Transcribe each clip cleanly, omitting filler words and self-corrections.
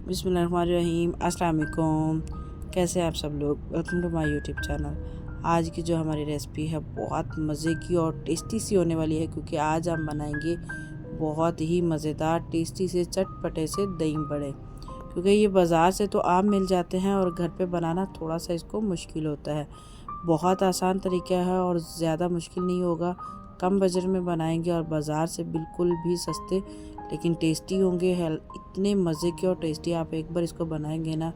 बिस्मिल्लाहिर्रहमानिर्रहीम। अस्सलाम वालेकुम। कैसे हैं आप सब लोग? Welcome to my YouTube channel. आज की जो हमारी रेसिपी है बहुत मज़े की और टेस्टी सी होने वाली है, क्योंकि आज हम बनाएंगे बहुत ही मज़ेदार टेस्टी से चटपटे से दही बड़े। क्योंकि ये बाज़ार से तो आम मिल जाते हैं और घर पे बनाना थोड़ा सा इसको मुश्किल होता है। बहुत आसान तरीका है और ज़्यादा मुश्किल नहीं होगा। कम बजट में बनाएंगे और बाज़ार से बिल्कुल भी सस्ते, लेकिन टेस्टी होंगे। इतने मज़े के और टेस्टी, आप एक बार इसको बनाएंगे ना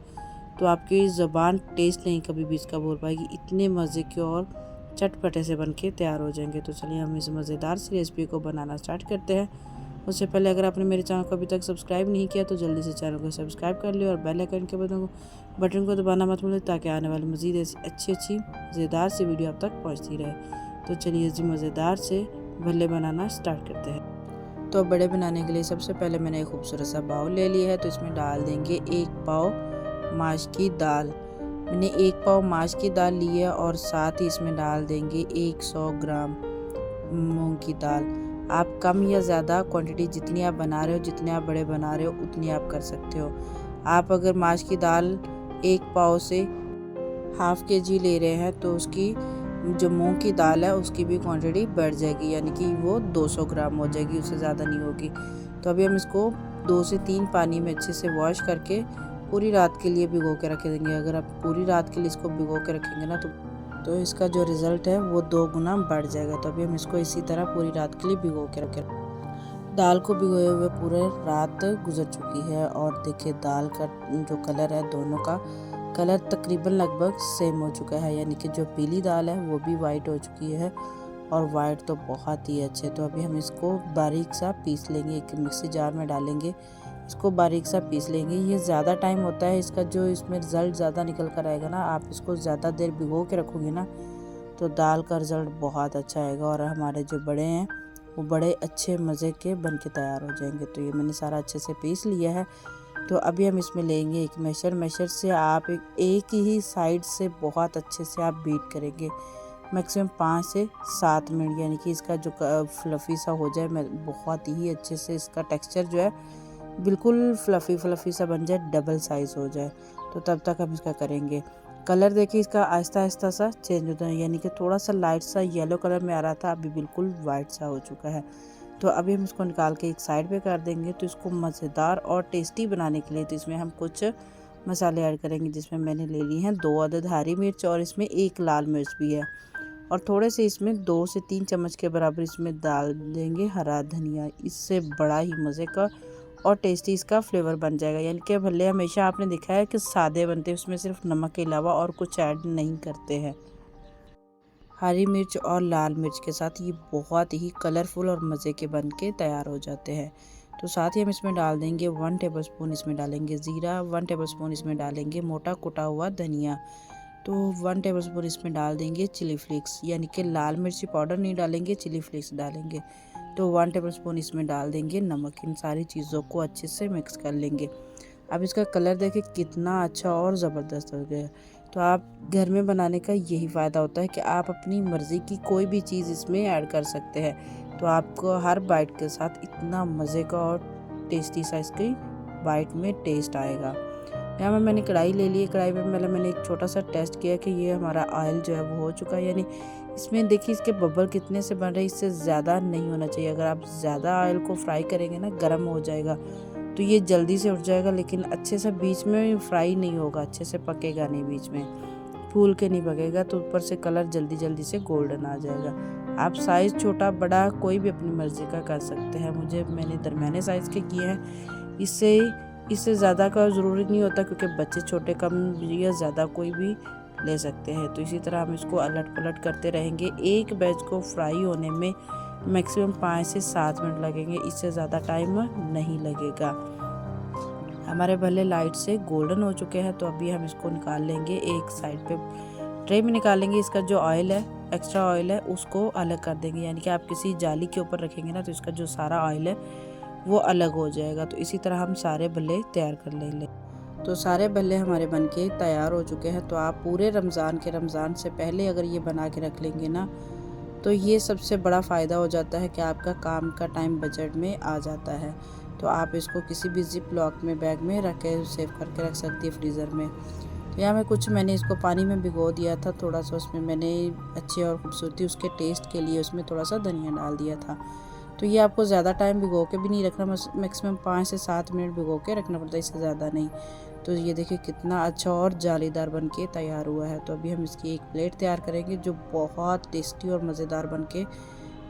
तो आपकी ज़बान टेस्ट नहीं कभी भी इसका बोल पाएगी। इतने मज़े के और चटपटे से बन के तैयार हो जाएंगे। तो चलिए हम इस मज़ेदार सी रेसिपी को बनाना स्टार्ट करते हैं। उससे पहले अगर आपने मेरे चैनल को अभी तक सब्सक्राइब नहीं किया तो जल्दी से चैनल को सब्सक्राइब कर लियो और बेल आइकन के बटन को दबाना मत भूलें, ताकि आने वाली मज़ीद ऐसी अच्छी मज़ेदार सी वीडियो आप तक पहुँचती रहे। तो चलिए इस मज़ेदार से भल्ले बनाना स्टार्ट करते हैं। तो बड़े बनाने के लिए सबसे पहले मैंने एक खूबसूरत सा बाउल ले लिया है। तो इसमें डाल देंगे 1 पाव माश की दाल। मैंने 1 पाव माश की दाल ली है और साथ ही इसमें डाल देंगे 100 ग्राम मूंग की दाल। आप कम या ज़्यादा क्वांटिटी जितनी आप बना रहे हो, जितने आप बड़े बना रहे हो उतनी आप कर सकते हो। आप अगर माश की दाल 1 पाव से ½ kg ले रहे हैं तो उसकी जो मूंग की दाल है उसकी भी क्वांटिटी बढ़ जाएगी, यानी कि वो 200 ग्राम हो जाएगी, उससे ज़्यादा नहीं होगी। तो अभी हम इसको 2 से 3 पानी में अच्छे से वॉश करके पूरी रात के लिए भिगो के रख देंगे। अगर आप पूरी रात के लिए इसको भिगो के रखेंगे ना तो इसका जो रिज़ल्ट है वो 2 गुना बढ़ जाएगा। तो अभी हम इसको इसी तरह पूरी रात के लिए भिगो के रखें। दाल को भिगोए हुए पूरे रात गुजर चुकी है और देखिए दाल का जो कलर है, दोनों का कलर तकरीबन लगभग सेम हो चुका है, यानी कि जो पीली दाल है वो भी वाइट हो चुकी है और वाइट तो बहुत ही अच्छे। तो अभी हम इसको बारीक सा पीस लेंगे, एक मिक्सी जार में डालेंगे, इसको बारीक सा पीस लेंगे। ये ज़्यादा टाइम होता है इसका, जो इसमें रिज़ल्ट ज़्यादा निकल कर आएगा ना, आप इसको ज़्यादा देर भिगो के रखोगे ना तो दाल का रिज़ल्ट बहुत अच्छा आएगा और हमारे जो बड़े हैं वो बड़े अच्छे मज़े के बन के तैयार हो जाएंगे। तो ये मैंने सारा अच्छे से पीस लिया है। तो अभी हम इसमें लेंगे एक मैशर से आप एक ही साइड से बहुत अच्छे से आप बीट करेंगे, मैक्सिमम 5 से 7 मिनट, यानी कि इसका जो फ्लफ़ी सा हो जाए, बहुत ही अच्छे से इसका टेक्सचर जो है बिल्कुल फ्लफ़ी सा बन जाए, डबल साइज़ हो जाए। तो तब तक हम इसका करेंगे। कलर देखिए इसका आहिस्ता आहिस्ता सा चेंज होता है, यानी कि थोड़ा सा लाइट सा येलो कलर में आ रहा था, अभी बिल्कुल वाइट सा हो चुका है। तो अभी हम इसको निकाल के एक साइड पे कर देंगे। तो इसको मज़ेदार और टेस्टी बनाने के लिए तो इसमें हम कुछ मसाले ऐड करेंगे, जिसमें मैंने ले ली हैं 2 अदद हरी मिर्च और इसमें 1 लाल मिर्च भी है, और थोड़े से इसमें 2 से 3 चम्मच के बराबर इसमें डाल देंगे हरा धनिया। इससे बड़ा ही मज़े का और टेस्टी इसका फ्लेवर बन जाएगा। यानी कि भल्ले हमेशा आपने देखा है कि सादे बनते हैं, उसमें सिर्फ नमक के अलावा और कुछ ऐड नहीं करते हैं। हरी मिर्च और लाल मिर्च के साथ ये बहुत ही कलरफुल और मज़े के बन के तैयार हो जाते हैं। तो साथ ही हम इसमें डाल देंगे 1 टेबलस्पून इसमें डालेंगे ज़ीरा, 1 टेबलस्पून इसमें डालेंगे मोटा कुटा हुआ धनिया, तो 1 टेबलस्पून इसमें डाल देंगे चिली फ्लेक्स, यानी कि लाल मिर्ची पाउडर नहीं डालेंगे, चिली फ्लेक्स डालेंगे। तो 1 टेबलस्पून इसमें डाल देंगे नमक। इन सारी चीज़ों को अच्छे से मिक्स कर लेंगे। अब इसका कलर देखिए कितना अच्छा और ज़बरदस्त हो गया। तो आप घर में बनाने का यही फ़ायदा होता है कि आप अपनी मर्ज़ी की कोई भी चीज़ इसमें ऐड कर सकते हैं। तो आपको हर बाइट के साथ इतना मज़े का और टेस्टी सा इसकी बाइट में टेस्ट आएगा। यहाँ में मैंने कढ़ाई ले ली है। कढ़ाई में पहले मैंने एक छोटा सा टेस्ट किया कि ये हमारा ऑयल जो है वो हो चुका है, यानी इसमें देखिए इसके बबल कितने से बन रहे हैं, इससे ज़्यादा नहीं होना चाहिए। अगर आप ज़्यादा ऑयल को फ्राई करेंगे ना, गर्म हो जाएगा तो ये जल्दी से उठ जाएगा, लेकिन अच्छे से बीच में फ्राई नहीं होगा, अच्छे से पकेगा नहीं, बीच में फूल के नहीं पकेगा, तो ऊपर से कलर जल्दी से गोल्डन आ जाएगा। आप साइज़ छोटा बड़ा कोई भी अपनी मर्ज़ी का कर सकते हैं। मैंने दरमियाने साइज़ के किए हैं। इससे ज़्यादा का ज़रूरी नहीं होता, क्योंकि बच्चे छोटे कम या ज़्यादा कोई भी ले सकते हैं। तो इसी तरह हम इसको अलट पलट करते रहेंगे। एक बैच को फ्राई होने में मैक्सिमम 5 से 7 मिनट लगेंगे, इससे ज़्यादा टाइम नहीं लगेगा। हमारे भले लाइट से गोल्डन हो चुके हैं। तो अभी हम इसको निकाल लेंगे, एक साइड पे ट्रे में निकालेंगे। इसका जो ऑयल है, एक्स्ट्रा ऑयल है, उसको अलग कर देंगे, यानी कि आप किसी जाली के ऊपर रखेंगे ना तो इसका जो सारा ऑयल है वो अलग हो जाएगा। तो इसी तरह हम सारे भल्ले तैयार कर लेंगे। तो सारे भल्ले हमारे बनके तैयार हो चुके हैं। तो आप पूरे रमज़ान से पहले अगर ये बना के रख लेंगे ना तो ये सबसे बड़ा फ़ायदा हो जाता है कि आपका काम का टाइम बजट में आ जाता है। तो आप इसको किसी भी जिप लॉक में बैग में रख के सेव करके रख सकती है फ्रीज़र में। तो यहाँ मैंने इसको पानी में भिगो दिया था, थोड़ा सा उसमें मैंने अच्छी और खूबसूरती उसके टेस्ट के लिए उसमें थोड़ा सा धनिया डाल दिया था। तो ये आपको ज़्यादा टाइम भिगो के भी नहीं रखना, मैक्सिमम 5 से 7 मिनट भिगो के रखना पड़ता है, इससे ज़्यादा नहीं। तो ये देखिए कितना अच्छा और जालीदार बन के तैयार हुआ है। तो अभी हम इसकी एक प्लेट तैयार करेंगे जो बहुत टेस्टी और मज़ेदार बन के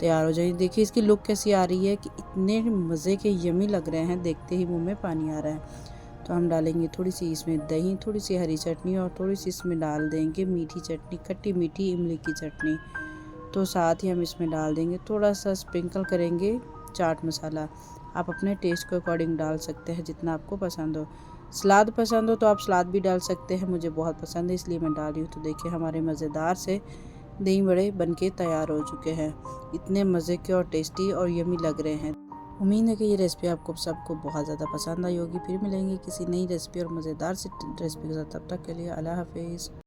तैयार हो जाएगी। देखिए इसकी लुक कैसी आ रही है कि इतने मज़े के यमी लग रहे हैं, देखते ही मुँह में पानी आ रहा है। तो हम डालेंगे थोड़ी सी इसमें दही, थोड़ी सी हरी चटनी और थोड़ी सी इसमें डाल देंगे मीठी चटनी, खट्टी मीठी इमली की चटनी। तो साथ ही हम इसमें डाल देंगे थोड़ा सा स्प्रिंकल करेंगे चाट मसाला। आप अपने टेस्ट के अकॉर्डिंग डाल सकते हैं जितना आपको पसंद हो। सलाद पसंद हो तो आप सलाद भी डाल सकते हैं, मुझे बहुत पसंद है इसलिए मैं डाल रही हूँ। तो देखिए हमारे मज़ेदार से दही बड़े बनके तैयार हो चुके हैं, इतने मज़े के और टेस्टी और यमी लग रहे हैं। उम्मीद है कि ये रेसिपी आपको सबको बहुत ज़्यादा पसंद आई होगी। फिर मिलेंगे किसी नई रेसिपी और मज़ेदार सी रेसिपी के साथ, तब तक के लिए अल्लाह हाफिज़।